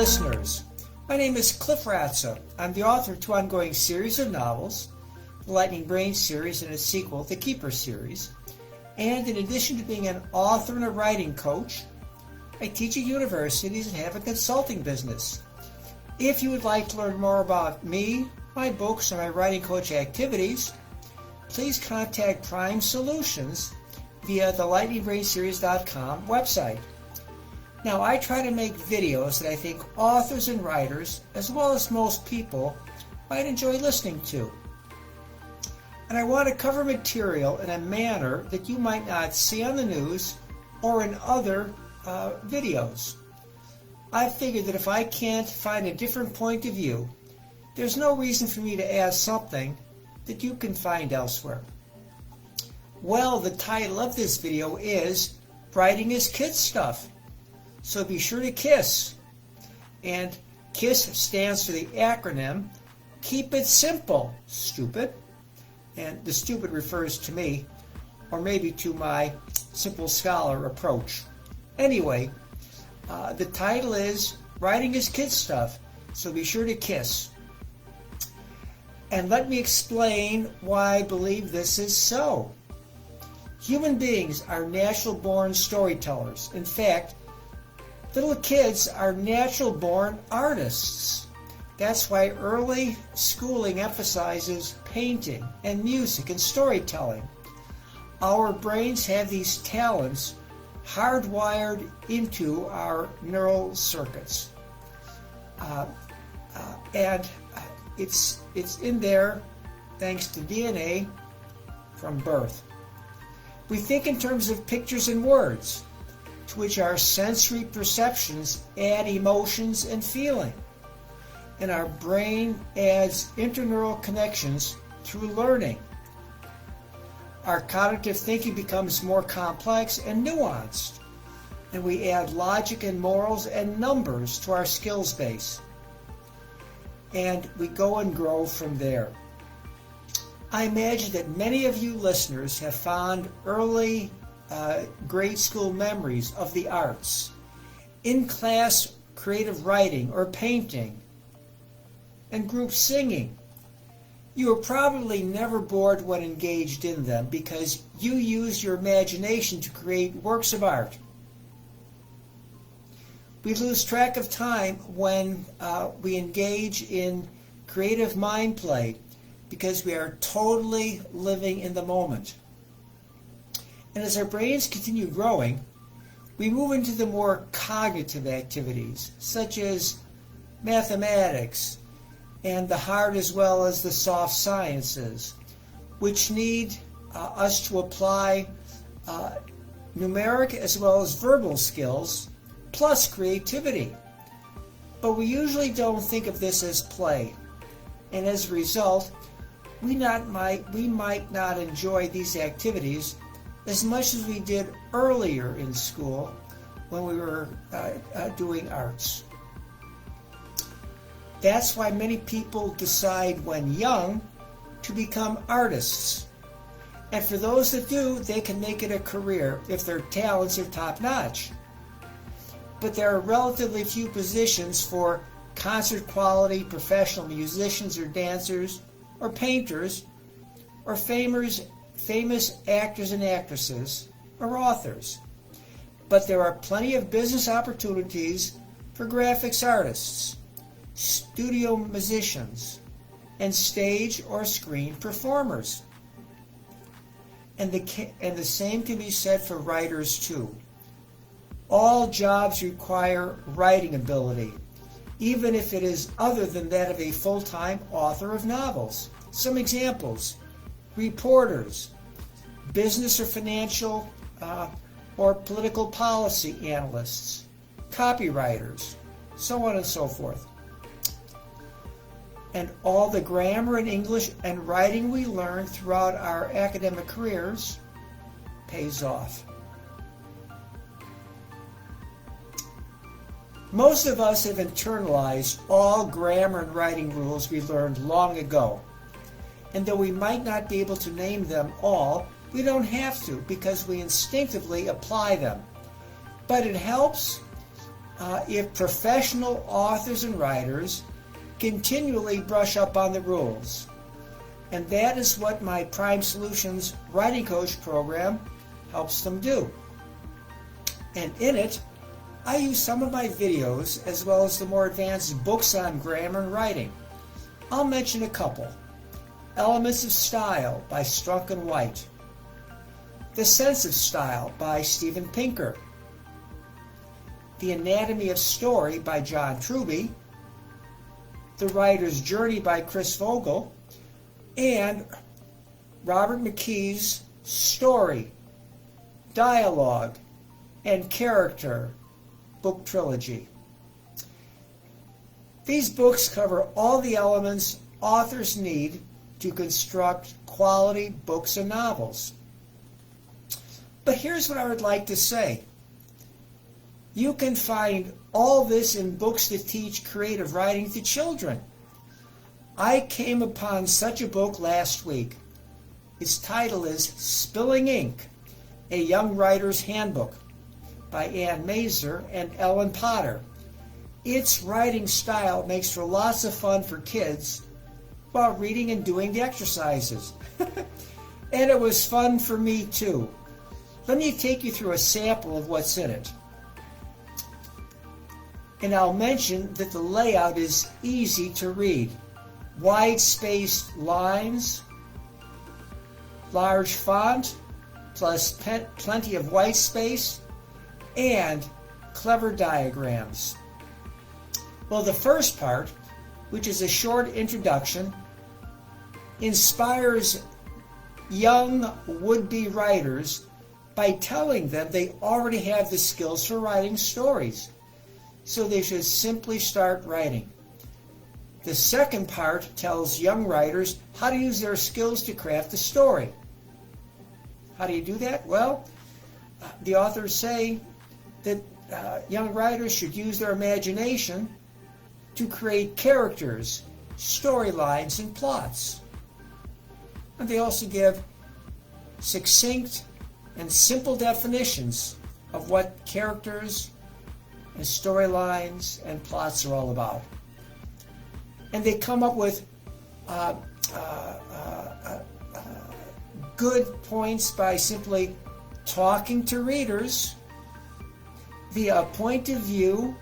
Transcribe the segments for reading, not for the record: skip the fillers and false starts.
listeners. My name is Cliff Ratza. I'm the author of two ongoing series of novels, the Lightning Brain series and its sequel, the Keeper series. And in addition to being an author and a writing coach, I teach at universities and have a consulting business. If you would like to learn more about me, my books, and my writing coach activities, please contact Prime Solutions via the lightningbrainseries.com website. Now, I try to make videos that I think authors and writers, as well as most people, might enjoy listening to. And I want to cover material in a manner that you might not see on the news or in other videos. I figured that if I can't find a different point of view, there's no reason for me to add something that you can find elsewhere. Well, the title of this video is Writing is Kid Stuff. So be sure to KISS. And KISS stands for the acronym Keep It Simple, Stupid. And the stupid refers to me, or maybe to my simple scholar approach. Anyway, the title is Writing is Kid Stuff, so be sure to KISS. And let me explain why I believe this is so. Human beings are natural-born storytellers. In fact, little kids are natural-born artists. That's why early schooling emphasizes painting and music and storytelling. Our brains have these talents hardwired into our neural circuits. And it's in there thanks to DNA from birth. We think in terms of pictures and words, to which our sensory perceptions add emotions and feeling. And our brain adds interneural connections through learning. Our cognitive thinking becomes more complex and nuanced, and we add logic and morals and numbers to our skills base. And we go and grow from there. I imagine that many of you listeners have fond early grade school memories of the arts, in-class creative writing or painting, and group singing. You were probably never bored when engaged in them because you used your imagination to create works of art. We lose track of time when we engage in creative mind play because we are totally living in the moment. And as our brains continue growing, we move into the more cognitive activities, such as mathematics and the hard as well as the soft sciences, which need us to apply numeric as well as verbal skills, plus creativity. But we usually don't think of this as play, and as a result, we might not enjoy these activities as much as we did earlier in school when we were doing arts. That's why many people decide when young to become artists. And for those that do, they can make it a career if their talents are top-notch. But there are relatively few positions for concert quality professional musicians or dancers or painters or famous actors and actresses or authors. But there are plenty of business opportunities for graphics artists, studio musicians, and stage or screen performers. And the same can be said for writers too. All jobs require writing ability, even if it is other than that of a full-time author of novels. Some examples: reporters, business or financial or political policy analysts, copywriters, so on and so forth. And all the grammar and English and writing we learn throughout our academic careers pays off. Most of us have internalized all grammar and writing rules we learned long ago. And though we might not be able to name them all, we don't have to because we instinctively apply them. But it helps if professional authors and writers continually brush up on the rules. And that is what my Prime Solutions Writing Coach program helps them do. And in it, I use some of my videos as well as the more advanced books on grammar and writing. I'll mention a couple. Elements of Style by Strunk and White. The Sense of Style by Steven Pinker. The Anatomy of Story by John Truby. The Writer's Journey by Chris Vogel. And Robert McKee's Story, Dialogue, and Character book trilogy. These books cover all the elements authors need to construct quality books and novels. But here's what I would like to say. You can find all this in books that teach creative writing to children. I came upon such a book last week. Its title is Spilling Ink, A Young Writer's Handbook by Ann Mazer and Ellen Potter. Its writing style makes for lots of fun for kids while reading and doing the exercises. And it was fun for me too. Let me take you through a sample of what's in it. And I'll mention that the layout is easy to read. Wide-spaced lines, large font, plus plenty of white space, and clever diagrams. Well, the first part, which is a short introduction, inspires young would-be writers by telling them they already have the skills for writing stories, so they should simply start writing. The second part tells young writers how to use their skills to craft a story. How do you do that? Well, the authors say that young writers should use their imagination to create characters, storylines, and plots. And they also give succinct and simple definitions of what characters and storylines and plots are all about. And they come up with good points by simply talking to readers via a point of view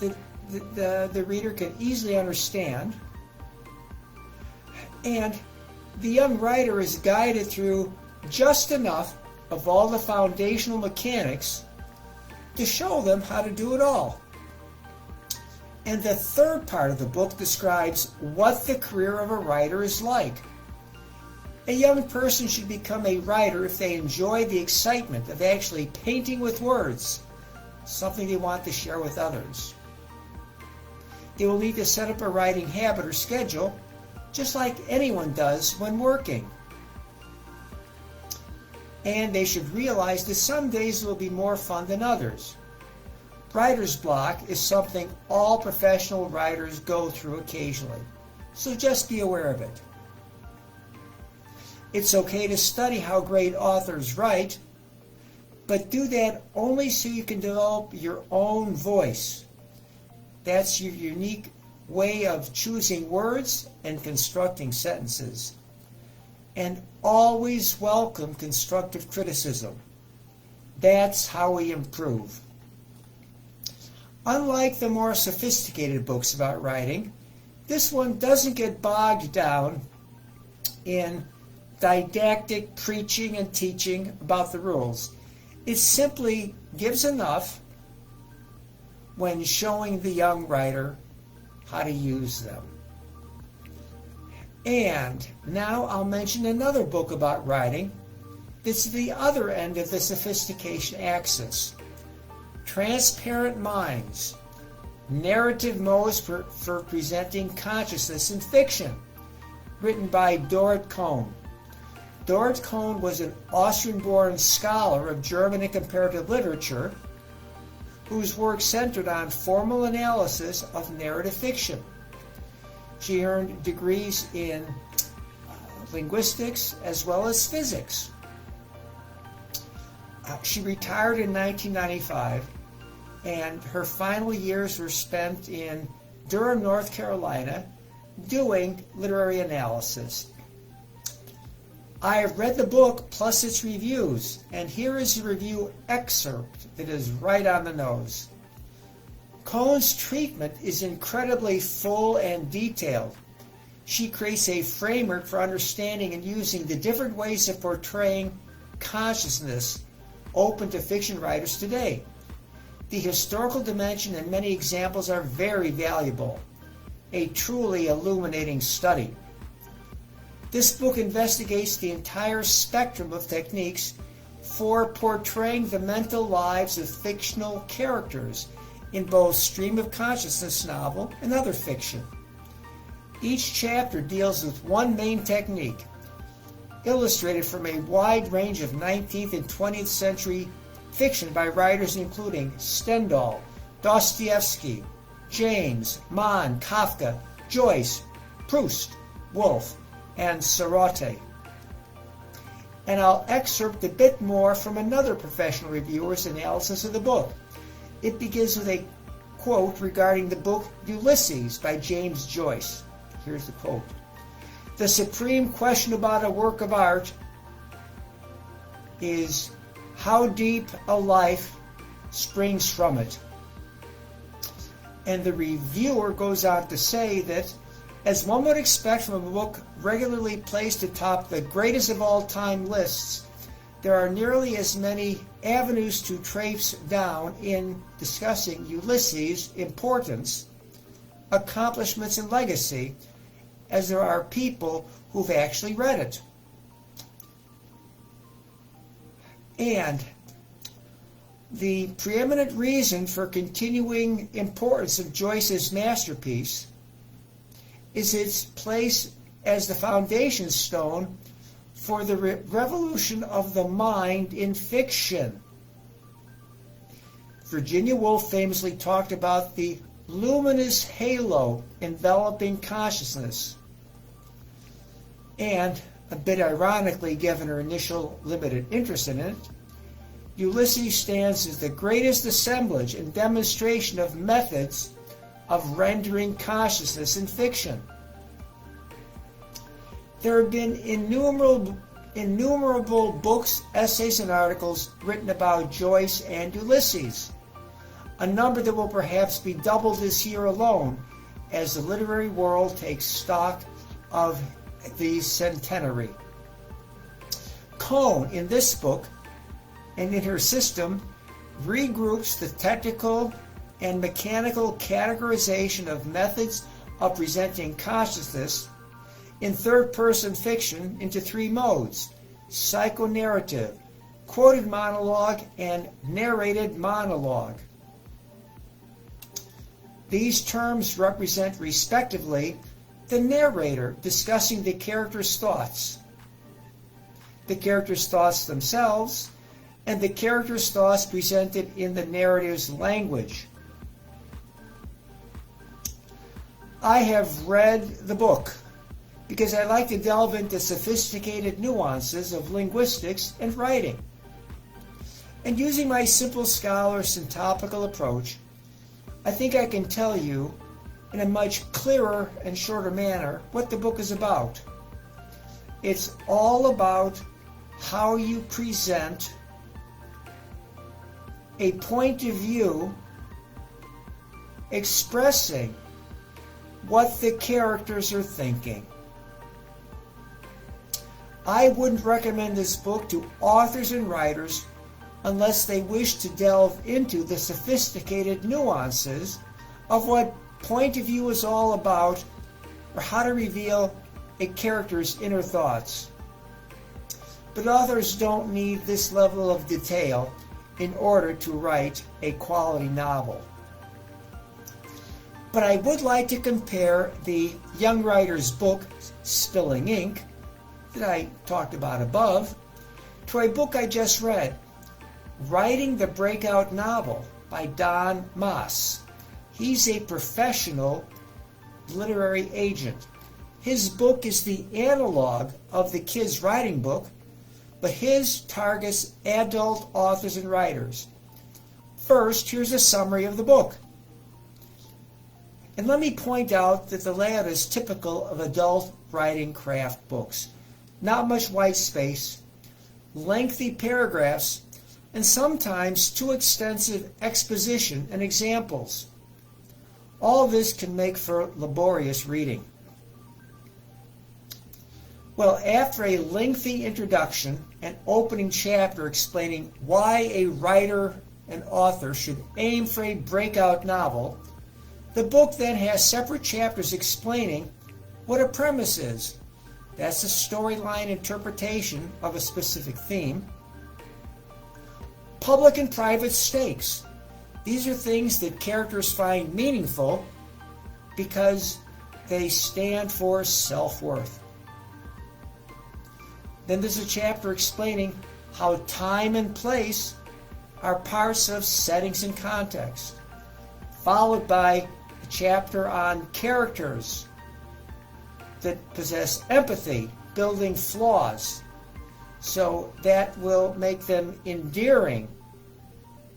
that the reader can easily understand. And the young writer is guided through just enough of all the foundational mechanics to show them how to do it all. And the third part of the book describes what the career of a writer is like. A young person should become a writer if they enjoy the excitement of actually painting with words, something they want to share with others. They will need to set up a writing habit or schedule, just like anyone does when working. And they should realize that some days will be more fun than others. Writer's block is something all professional writers go through occasionally, so just be aware of it. It's okay to study how great authors write, but do that only so you can develop your own voice. That's your unique way of choosing words and constructing sentences. And always welcome constructive criticism. That's how we improve. Unlike the more sophisticated books about writing, this one doesn't get bogged down in didactic preaching and teaching about the rules. It simply gives enough when showing the young writer how to use them. And now I'll mention another book about writing that's the other end of the sophistication axis. Transparent Minds, Narrative Modes for Presenting Consciousness in Fiction, written by Dorrit Cohn. Dorrit Cohn was an Austrian-born scholar of German and comparative literature whose work centered on formal analysis of narrative fiction. She earned degrees in linguistics as well as physics. She retired in 1995 and her final years were spent in Durham, North Carolina, doing literary analysis. I have read the book plus its reviews, and here is a review excerpt that is right on the nose. Cohn's treatment is incredibly full and detailed. She creates a framework for understanding and using the different ways of portraying consciousness open to fiction writers today. The historical dimension and many examples are very valuable. A truly illuminating study. This book investigates the entire spectrum of techniques for portraying the mental lives of fictional characters in both stream of consciousness novel and other fiction. Each chapter deals with one main technique, illustrated from a wide range of 19th and 20th century fiction by writers including Stendhal, Dostoevsky, James, Mann, Kafka, Joyce, Proust, Woolf, and Sartre. And I'll excerpt a bit more from another professional reviewer's analysis of the book. It begins with a quote regarding the book Ulysses by James Joyce. Here's the quote. The supreme question about a work of art is how deep a life springs from it. And the reviewer goes on to say that, as one would expect from a book regularly placed atop the greatest of all time lists, there are nearly as many avenues to trace down in discussing Ulysses' importance, accomplishments, and legacy as there are people who've actually read it. And the preeminent reason for continuing importance of Joyce's masterpiece is its place as the foundation stone for the revolution of the mind in fiction. Virginia Woolf famously talked about the luminous halo enveloping consciousness. And, a bit ironically given her initial limited interest in it, Ulysses stands as the greatest assemblage and demonstration of methods of rendering consciousness in fiction. There have been innumerable books, essays, and articles written about Joyce and Ulysses, a number that will perhaps be doubled this year alone as the literary world takes stock of the centenary. Cohn, in this book and in her system, regroups the technical and mechanical categorization of methods of presenting consciousness in third-person fiction into three modes: psychonarrative, quoted monologue, and narrated monologue. These terms represent, respectively, the narrator discussing the character's thoughts, the character's thoughts themselves, and the character's thoughts presented in the narrative's language. I have read the book because I like to delve into sophisticated nuances of linguistics and writing. And using my simple scholar syntopical approach, I think I can tell you in a much clearer and shorter manner what the book is about. It's all about how you present a point of view expressing what the characters are thinking. I wouldn't recommend this book to authors and writers unless they wish to delve into the sophisticated nuances of what point of view is all about, or how to reveal a character's inner thoughts. But authors don't need this level of detail in order to write a quality novel. But I would like to compare the young writer's book, Spilling Ink, that I talked about above, to a book I just read, Writing the Breakout Novel by Don Maas. He's a professional literary agent. His book is the analog of the kids' writing book, but his targets adult authors and writers. First, here's a summary of the book. And let me point out that the layout is typical of adult writing craft books. Not much white space, lengthy paragraphs, and sometimes too extensive exposition and examples. All of this can make for laborious reading. Well, after a lengthy introduction and opening chapter explaining why a writer and author should aim for a breakout novel, the book then has separate chapters explaining what a premise is. That's a storyline interpretation of a specific theme. Public and private stakes. These are things that characters find meaningful because they stand for self-worth. Then there's a chapter explaining how time and place are parts of settings and context, followed by a chapter on characters that possess empathy, building flaws, so that will make them endearing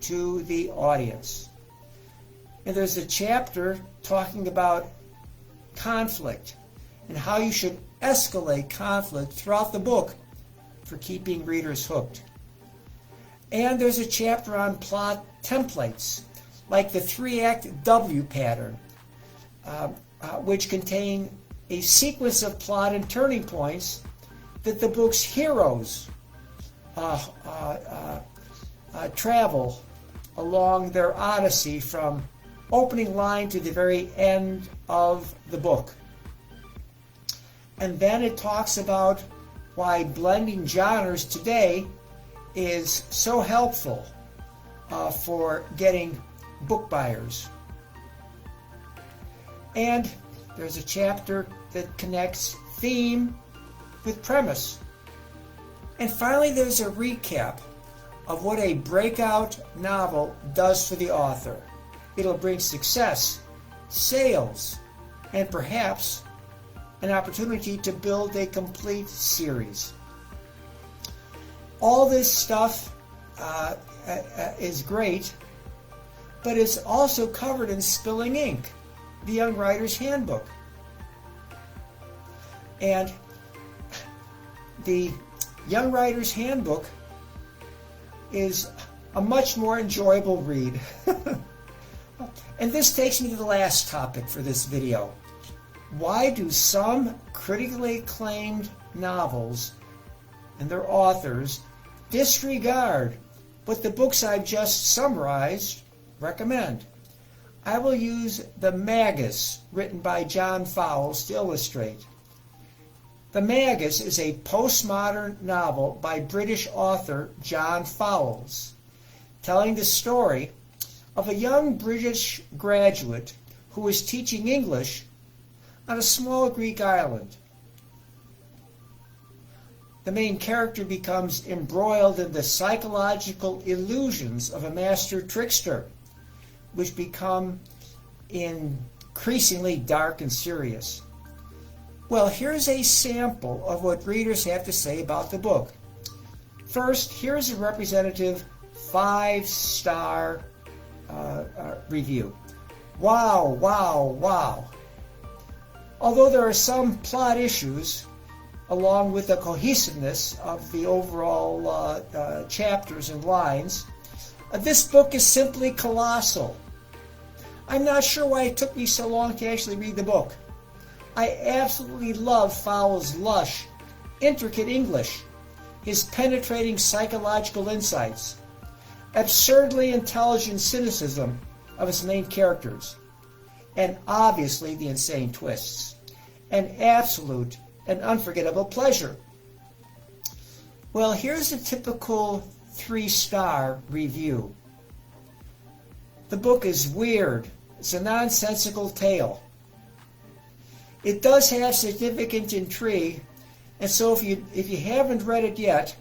to the audience. And there's a chapter talking about conflict and how you should escalate conflict throughout the book for keeping readers hooked. And there's a chapter on plot templates, like the 3-act W pattern, which contain a sequence of plot and turning points that the book's heroes travel along their odyssey from opening line to the very end of the book. And then it talks about why blending genres today is so helpful for getting book buyers. And there's a chapter that connects theme with premise. And finally, there's a recap of what a breakout novel does for the author. It'll bring success, sales, and perhaps an opportunity to build a complete series. All this stuff is great, but it's also covered in Spilling Ink, the Young Writer's Handbook. And the Young Writer's Handbook is a much more enjoyable read. And this takes me to the last topic for this video. Why do some critically acclaimed novels and their authors disregard what the books I've just summarized recommend? I will use The Magus, written by John Fowles, to illustrate. The Magus is a postmodern novel by British author John Fowles, telling the story of a young British graduate who is teaching English on a small Greek island. The main character becomes embroiled in the psychological illusions of a master trickster, which become increasingly dark and serious. Well, here's a sample of what readers have to say about the book. First, here's a representative 5-star review. Wow, wow, wow. Although there are some plot issues, along with the cohesiveness of the overall chapters and lines, this book is simply colossal. I'm not sure why it took me so long to actually read the book. I absolutely love Fowles' lush, intricate English, his penetrating psychological insights, absurdly intelligent cynicism of his main characters, and obviously the insane twists, an absolute and unforgettable pleasure. Well, here's a typical 3-star review. The book is weird. It's a nonsensical tale. It does have significant intrigue, and so if you haven't read it yet,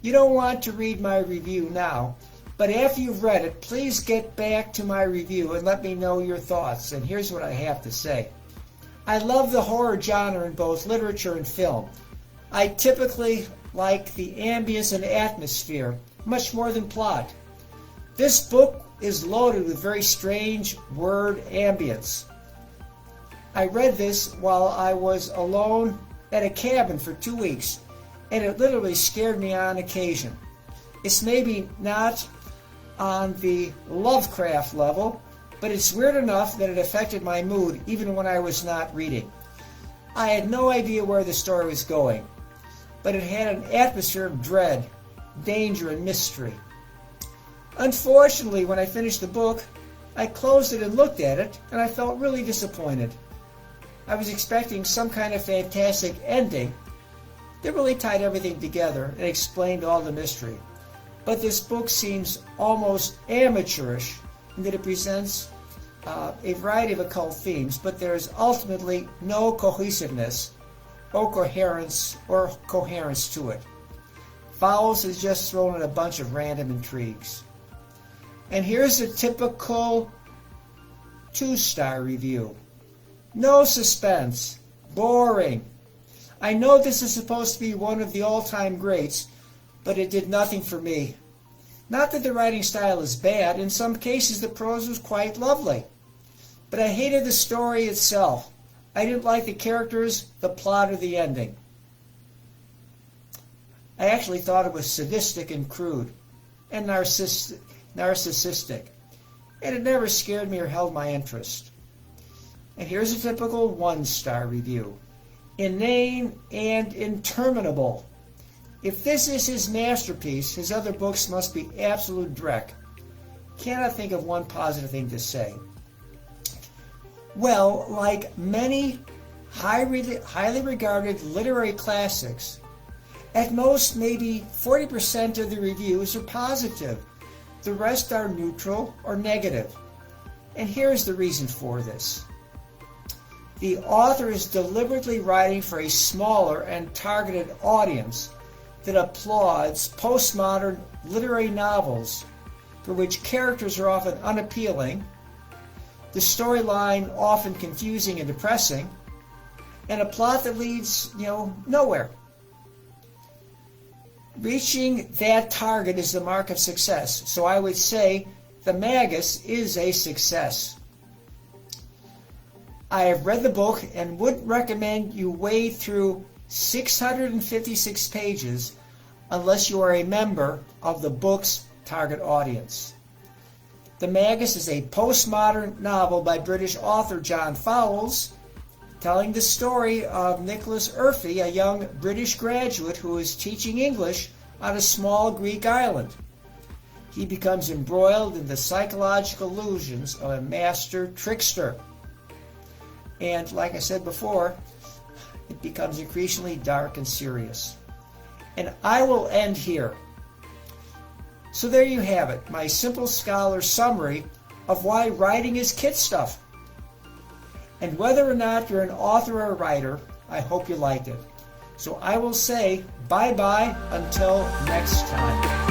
you don't want to read my review now, but after you've read it, please get back to my review and let me know your thoughts. And here's what I have to say. I love the horror genre in both literature and film. I typically like the ambience and atmosphere much more than plot. This book is loaded with very strange word ambience. I read this while I was alone at a cabin for 2 weeks, and it literally scared me on occasion. It's maybe not on the Lovecraft level, but it's weird enough that it affected my mood even when I was not reading. I had no idea where the story was going, but it had an atmosphere of dread, danger, and mystery. Unfortunately, when I finished the book, I closed it and looked at it, and I felt really disappointed. I was expecting some kind of fantastic ending that really tied everything together and explained all the mystery. But this book seems almost amateurish in that it presents a variety of occult themes, but there is ultimately no cohesiveness or coherence to it. Fowles is just thrown in a bunch of random intrigues. And here's a typical 2-star review. No suspense. Boring. I know this is supposed to be one of the all-time greats, but it did nothing for me. Not that the writing style is bad. In some cases, the prose was quite lovely. But I hated the story itself. I didn't like the characters, the plot, or the ending. I actually thought it was sadistic and crude and narcissistic, and it never scared me or held my interest. And here's a typical 1-star review. Inane and interminable. If this is his masterpiece, his other books must be absolute dreck. Cannot think of one positive thing to say. Well, like many highly regarded literary classics, at most maybe 40% of the reviews are positive. The rest are neutral or negative. And here's the reason for this. The author is deliberately writing for a smaller and targeted audience that applauds postmodern literary novels for which characters are often unappealing, the storyline often confusing and depressing, and a plot that leads, nowhere. Reaching that target is the mark of success, so I would say The Magus is a success. I have read the book and wouldn't recommend you wade through 656 pages unless you are a member of the book's target audience. The Magus is a postmodern novel by British author John Fowles, telling the story of Nicholas Urfey, a young British graduate who is teaching English on a small Greek island. He becomes embroiled in the psychological illusions of a master trickster. And like I said before, it becomes increasingly dark and serious. And I will end here. So there you have it, my simple scholar summary of why writing is kid stuff. And whether or not you're an author or a writer, I hope you liked it. So I will say bye-bye until next time.